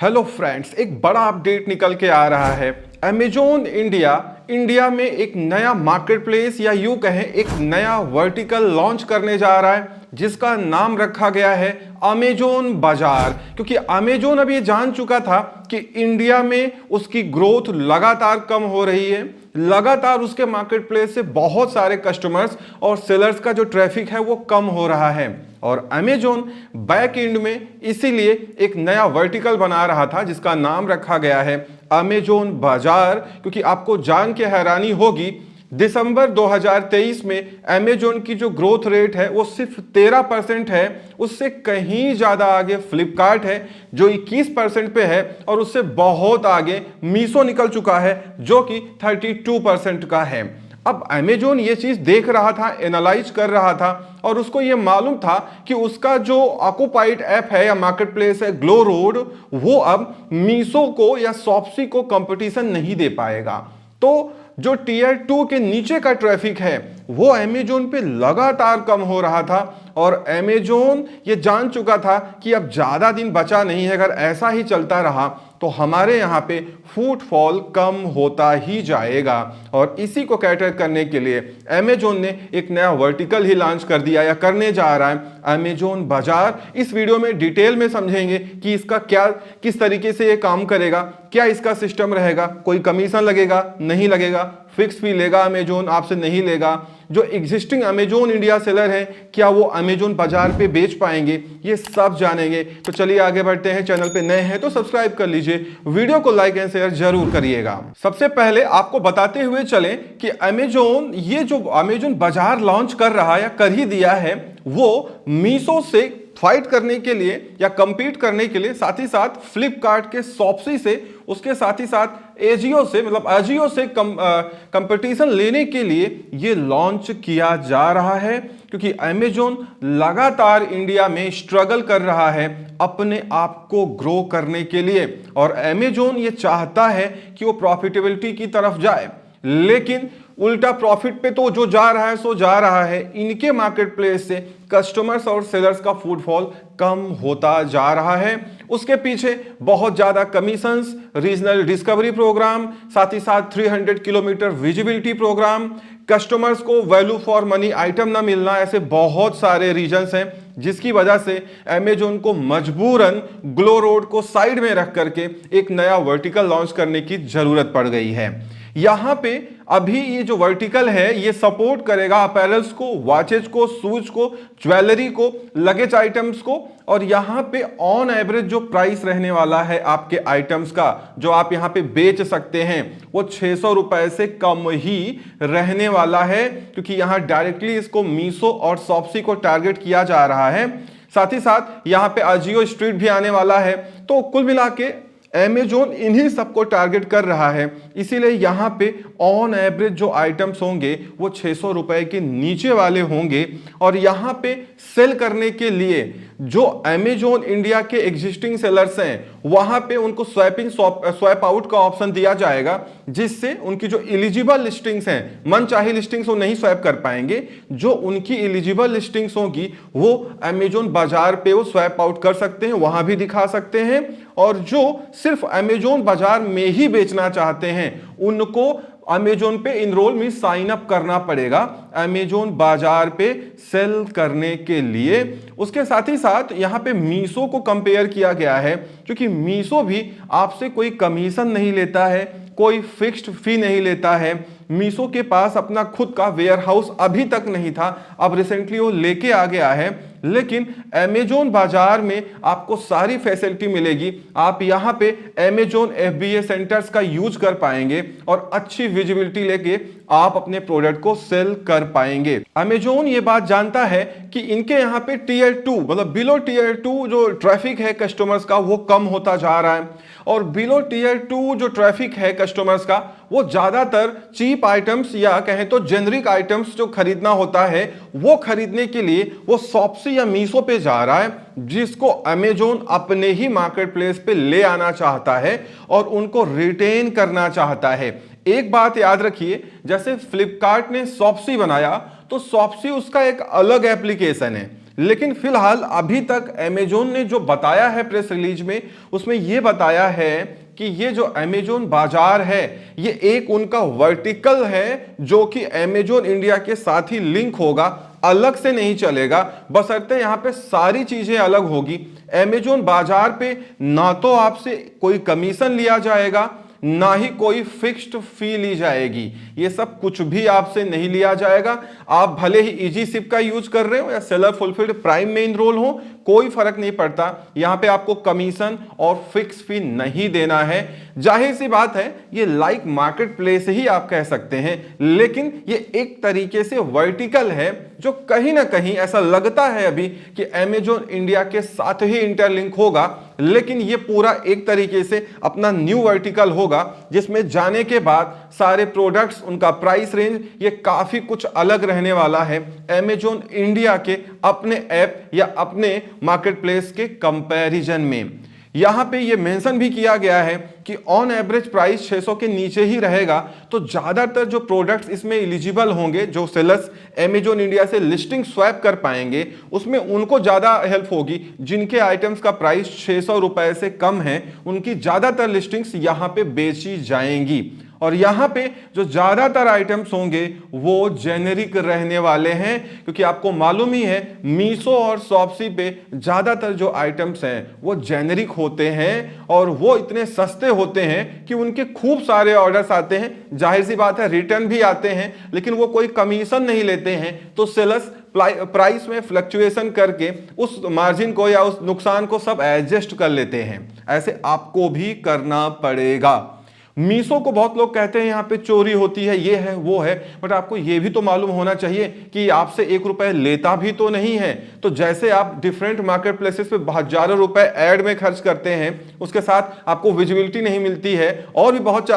Hello friends, एक बड़ा update निकल के आ रहा है। अमेजोन इंडिया में एक नया मार्केट प्लेस या यूं कहें एक नया वर्टिकल लॉन्च करने जा रहा है, जिसका नाम रखा गया है अमेजोन बाजार। क्योंकि अमेजोन अब ये जान चुका था कि इंडिया में उसकी ग्रोथ लगातार कम हो रही है, लगातार उसके मार्केट प्लेस से बहुत सारे कस्टमर्स और सेलर्स का जो ट्रैफिक है वो कम हो रहा है। और अमेजोन बैक एंड में इसीलिए एक नया वर्टिकल बना रहा था जिसका नाम रखा गया है अमेजोन बाजार। क्योंकि आपको जान के हैरानी होगी, दिसंबर 2023 में अमेजोन की जो ग्रोथ रेट है वो सिर्फ 13% है। उससे कहीं ज्यादा आगे फ्लिपकार्ट है जो 21% पे है, और उससे बहुत आगे मीशो निकल चुका है जो कि 32% का है। अब अमेजोन ये चीज देख रहा था, एनालाइज कर रहा था, और उसको ये मालूम था कि उसका जो ऑक्युपाइड ऐप है या मार्केट प्लेस है ग्लो रोड, वो अब मीशो को या शॉप्सी को कंपटीशन नहीं दे पाएगा। तो जो टीयर 2 के नीचे का ट्रैफिक है वो अमेजोन पे लगातार कम हो रहा था, और अमेजोन ये जान चुका था कि अब ज्यादा दिन बचा नहीं है। अगर ऐसा ही चलता रहा तो हमारे यहाँ पे फुटफॉल कम होता ही जाएगा। और इसी को कैटर करने के लिए अमेजोन ने एक नया वर्टिकल ही लॉन्च कर दिया या करने जा रहा है, अमेजोन बाजार। इस वीडियो में डिटेल में समझेंगे कि इसका क्या, किस तरीके से ये काम करेगा, क्या इसका सिस्टम रहेगा, कोई कमीशन लगेगा नहीं लगेगा, फिक्स फी लेगा अमेजोन आपसे नहीं लेगा, जो एग्जिस्टिंग अमेजोन इंडिया सेलर है क्या वो अमेजोन बाजार पे बेच पाएंगे, ये सब जानेंगे। तो चलिए आगे बढ़ते हैं। चैनल पे नए हैं तो सब्सक्राइब कर लीजिए, वीडियो को लाइक एंड शेयर जरूर करिएगा। सबसे पहले आपको बताते हुए चलें कि अमेजोन ये जो अमेजोन बाजार लॉन्च कर रहा या कर ही दिया है, वो मीशो से फाइट करने के लिए या कंपीट करने के लिए, साथ ही साथ फ्लिपकार्ट के शॉप्सी से, उसके साथ ही साथ एजियो से, मतलब अजियो से कंपटीशन लेने के लिए ये लॉन्च किया जा रहा है। क्योंकि अमेजोन लगातार इंडिया में स्ट्रगल कर रहा है अपने आप को ग्रो करने के लिए, और अमेजोन ये चाहता है कि वो प्रॉफिटेबिलिटी की तरफ जाए, लेकिन उल्टा प्रॉफिट पे तो जो जा रहा है सो जा रहा है। इनके मार्केट प्लेस से कस्टमर्स और सेलर्स का फुटफॉल कम होता जा रहा है। उसके पीछे बहुत ज्यादा कमीशंस, रीजनल डिस्कवरी प्रोग्राम, साथ ही साथ 300 किलोमीटर विजिबिलिटी प्रोग्राम, कस्टमर्स को वैल्यू फॉर मनी आइटम ना मिलना, ऐसे बहुत सारे रीजंस हैं जिसकी वजह से अमेजोन को मजबूरन ग्लो रोड को साइड में रख करके एक नया वर्टिकल लॉन्च करने की जरूरत पड़ गई है। यहां पे अभी ये जो वर्टिकल है ये सपोर्ट करेगा अपैरल्स को, वॉचेज को, शूज को, ज्वेलरी को, लगेज आइटम्स को। और यहां पे ऑन एवरेज जो प्राइस रहने वाला है आपके आइटम्स का, जो आप यहां पे बेच सकते हैं, वो 600 रुपए से कम ही रहने वाला है। क्योंकि यहां डायरेक्टली इसको मीशो और शॉप्सी को टारगेट किया जा रहा है। साथ ही साथ यहां पे अजियो स्ट्रीट भी आने वाला है। तो कुल मिला के अमेजोन इन्हीं सबको टारगेट कर रहा है, इसीलिए यहां पे ऑन एवरेज जो आइटम्स होंगे वो 600 रुपए के नीचे वाले होंगे। और यहां पे सेल करने के लिए जो अमेजोन इंडिया के एग्जिस्टिंग सेलर्स हैं वहां पे उनको स्वैप आउट का ऑप्शन दिया जाएगा, जिससे उनकी जो एलिजिबल लिस्टिंग्स हैं, मनचाही लिस्टिंग्स वो नहीं स्वैप कर पाएंगे। जो उनकी एलिजिबल लिस्टिंग्स होगी वो अमेजोन बाजार पे वो स्वैप आउट कर सकते हैं, वहां भी दिखा सकते हैं। और जो सिर्फ अमेजोन बाजार में ही बेचना चाहते हैं उनको अमेजोन पे इनरोल में साइन अप करना पड़ेगा अमेजोन बाजार पे सेल करने के लिए। उसके साथ ही साथ यहां पे मीशो को कंपेयर किया गया है, क्योंकि मीशो भी आपसे कोई कमीशन नहीं लेता है, कोई फिक्स्ड फी नहीं लेता है। मीशो के पास अपना खुद का वेयर हाउस अभी तक नहीं था, अब रिसेंटली वो लेके आ गया है। लेकिन अमेजोन बाजार में आपको सारी फैसिलिटी मिलेगी। आप यहां पे अमेजोन FBA सेंटर्स का यूज कर पाएंगे और अच्छी विजिबिलिटी लेके आप अपने प्रोडक्ट को सेल कर पाएंगे। अमेजोन ये बात जानता है कि इनके यहाँ पे टीयर 2, मतलब बिलो टीयर 2 जो ट्रैफिक है कस्टमर्स का वो कम होता जा रहा है, और बिलो टीयर 2 जो ट्रैफिक है कस्टमर्स का वो ज्यादातर चीप आइटम्स या कहें तो जेनरिक आइटम्स जो खरीदना होता है वो खरीदने के लिए वो शॉप्सी या मीशो पे जा रहा है, जिसको अमेजोन अपने ही मार्केट प्लेस पे ले आना चाहता है और उनको रिटेन करना चाहता है। एक बात याद रखिए, जैसे फ्लिपकार्ट ने शॉप्सी बनाया तो शॉप्सी उसका एक अलग एप्लीकेशन है, लेकिन फिलहाल अभी तक अमेजोन ने जो बताया है प्रेस रिलीज में, उसमें यह बताया है कि ये जो अमेजोन बाजार है ये एक उनका वर्टिकल है जो कि अमेजोन इंडिया के साथ ही लिंक होगा, अलग से नहीं चलेगा। बशर्ते यहां पे सारी चीजें अलग होगी। अमेजोन बाजार पे ना तो आपसे कोई कमीशन लिया जाएगा, ना ही कोई फिक्स्ड फी ली जाएगी। ये सब कुछ भी आपसे नहीं लिया जाएगा। आप भले ही इजी सिप का यूज कर रहे हो या सेलर फुलफिल्ड प्राइम में इनरोल हो, कोई फर्क नहीं पड़ता। यहां पे आपको कमीशन और फिक्स फी नहीं देना है। जाहिर सी बात है ये लाइक मार्केट प्लेस ही आप कह सकते हैं, लेकिन ये एक तरीके से वर्टिकल है जो कहीं ना कहीं ऐसा लगता है अभी कि अमेजोन इंडिया के साथ ही इंटरलिंक होगा, लेकिन ये पूरा एक तरीके से अपना न्यू वर्टिकल होगा जिसमें जाने के बाद सारे प्रोडक्ट्स, उनका प्राइस रेंज ये काफी कुछ अलग रहने वाला है अमेजोन इंडिया के अपने ऐप या अपने मार्केट प्लेस के कंपैरिजन में। यहां पे ये मेंशन भी किया गया है कि ऑन एवरेज प्राइस 600 के नीचे ही रहेगा, तो ज्यादातर जो प्रोडक्ट्स इसमें एलिजिबल होंगे, जो सेलर्स अमेजोन इंडिया से लिस्टिंग स्वैप कर पाएंगे, उसमें उनको ज्यादा हेल्प होगी। जिनके आइटम्स का प्राइस 600 रुपए से कम है, उनकी ज्यादातर लिस्टिंग्स यहां पे बेची जाएंगी। और यहां पे जो ज्यादातर आइटम्स होंगे वो जेनेरिक रहने वाले हैं, क्योंकि आपको मालूम ही है मीशो और शॉप्सी पे ज्यादातर जो आइटम्स हैं वो जेनेरिक होते हैं और वो इतने सस्ते होते हैं कि उनके खूब सारे ऑर्डर्स आते हैं। जाहिर सी बात है रिटर्न भी आते हैं, लेकिन वो कोई कमीशन नहीं लेते हैं। तो सेलर्स प्राइस में फ्लक्चुएशन करके उस मार्जिन को या उस नुकसान को सब एडजस्ट कर लेते हैं। ऐसे आपको भी करना पड़ेगा। मीशो को बहुत लोग कहते हैं यहाँ पे चोरी होती है, ये है वो है, बट आपको ये भी तो मालूम होना चाहिए कि आपसे 1 रुपए लेता भी तो नहीं है। तो जैसे आप डिफरेंट मार्केट प्लेसेस पे हजारों रुपए ऐड में खर्च करते हैं, उसके साथ आपको विजिबिलिटी नहीं मिलती है और भी बहुत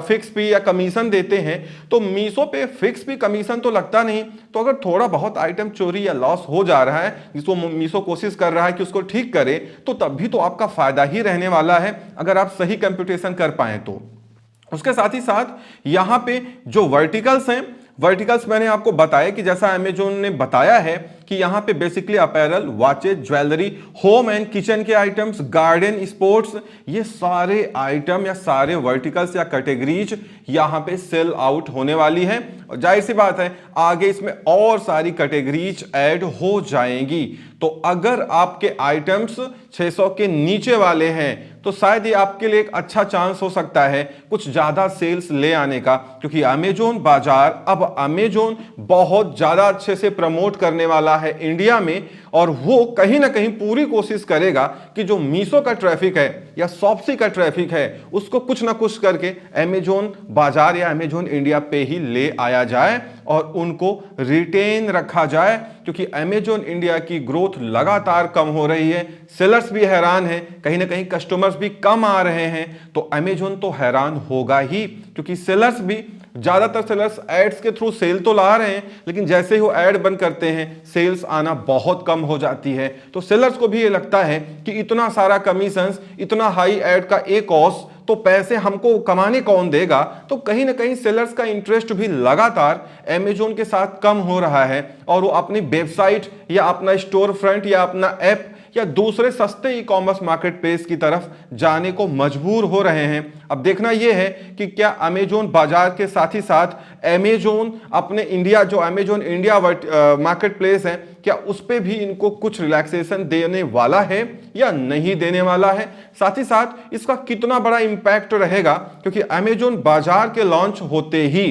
फिक्स फी या कमीशन देते हैं, तो मीशो पे फिक्स फी कमीशन तो लगता नहीं। तो अगर थोड़ा बहुत आइटम चोरी या लॉस हो जा रहा है, जिसको मीशो कोशिश कर रहा है कि उसको ठीक करे, तो तब भी तो आपका फायदा ही रहने वाला है अगर आप सही कंप्यूटेशन कर पाए तो। उसके साथ ही साथ यहां पे जो वर्टिकल्स हैं, वर्टिकल्स मैंने आपको बताया कि जैसा अमेजोन ने बताया है कि यहां पे basically apparel, watches, jewellery, home and kitchen के आइटम्स, गार्डन, स्पोर्ट्स, ये सारे आइटम या सारे वर्टिकल्स या कैटेगरीज यहां पे सेल आउट होने वाली है। और जाहिर सी बात है आगे इसमें और सारी कैटेगरीज ऐड हो जाएंगी। तो अगर आपके आइटम्स 600 के नीचे वाले हैं तो शायद ये आपके लिए एक अच्छा चांस हो सकता है कुछ ज्यादा सेल्स ले आने का, क्योंकि अमेजोन बाजार अब अमेजोन बहुत ज्यादा अच्छे से प्रमोट करने वाला है इंडिया में, और वो कहीं ना कहीं पूरी कोशिश करेगा कि जो मीशो का ट्रैफिक है या शॉप्सी का ट्रैफिक है उसको कुछ ना कुछ करके अमेजोन बाजार या अमेजोन इंडिया पे ही ले आया जाए और उनको रिटेन रखा जाए, क्योंकि अमेजोन इंडिया की ग्रोथ लगातार कम हो रही है। सेलर्स भी हैरान हैं, कहीं ना कहीं कस्टमर्स भी कम आ रहे हैं, तो अमेजोन तो हैरान होगा ही, क्योंकि सेलर्स भी, ज्यादातर सेलर्स एड्स के थ्रू सेल तो ला रहे हैं, लेकिन जैसे ही वो ऐड बंद करते हैं सेल्स आना बहुत कम हो जाती है। तो सेलर्स को भी ये लगता है कि इतना सारा कमीशंस, इतना हाई ऐड का एक कॉस्ट, तो पैसे हमको कमाने कौन देगा। तो कहीं ना कहीं सेलर्स का इंटरेस्ट भी लगातार अमेजोन के साथ कम हो रहा है और वो अपनी वेबसाइट या अपना स्टोर फ्रंट या अपना ऐप या दूसरे सस्ते ई कॉमर्स मार्केट प्लेस की तरफ जाने को मजबूर हो रहे हैं। अब देखना यह है कि क्या अमेजोन बाजार के साथ ही साथ अमेजोन अपने इंडिया, जो अमेजोन इंडिया मार्केट प्लेस है, क्या उस पे भी इनको कुछ रिलैक्सेशन देने वाला है या नहीं देने वाला है। साथ ही साथ इसका कितना बड़ा इंपैक्ट रहेगा, क्योंकि अमेजोन बाजार के लॉन्च होते ही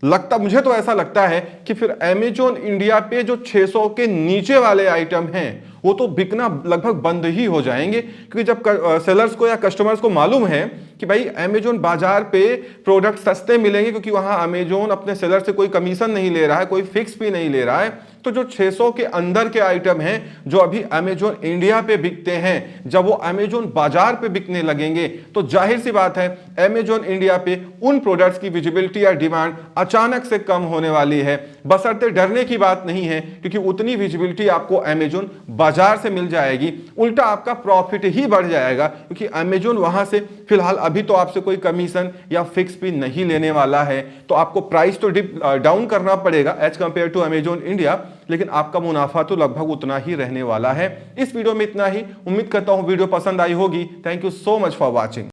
मुझे तो ऐसा लगता है कि फिर अमेजोन इंडिया पे जो 600 के नीचे वाले आइटम हैं वो तो बिकना लगभग बंद ही हो जाएंगे, क्योंकि जब सेलर्स को या कस्टमर्स को मालूम है कि भाई अमेजोन बाजार पे प्रोडक्ट सस्ते मिलेंगे, क्योंकि वहां अमेजोन अपने सेलर से कोई कमीशन नहीं ले रहा है, कोई फिक्स भी नहीं ले रहा है, तो जो 600 के अंदर के आइटम हैं जो अभी अमेजोन इंडिया पे बिकते हैं, जब वो अमेजोन बाजार पे बिकने लगेंगे तो जाहिर सी बात है अमेजोन इंडिया पे उन प्रोडक्ट्स की विजिबिलिटी या डिमांड अचानक से कम होने वाली है, बशर्ते डरने की बात नहीं है, क्योंकि उतनी विजिबिलिटी आपको अमेजोन बाजार से मिल जाएगी। उल्टा आपका प्रॉफिट ही बढ़ जाएगा, क्योंकि अमेजोन वहां से फिलहाल अभी तो आपसे कोई कमीशन या फिक्स भी नहीं लेने वाला है। तो आपको प्राइस तो डिप डाउन करना पड़ेगा as compare to Amazon India, लेकिन आपका मुनाफा तो लगभग उतना ही रहने वाला है। इस वीडियो में इतना ही। उम्मीद करता हूं वीडियो पसंद आई होगी। Thank you so much for watching.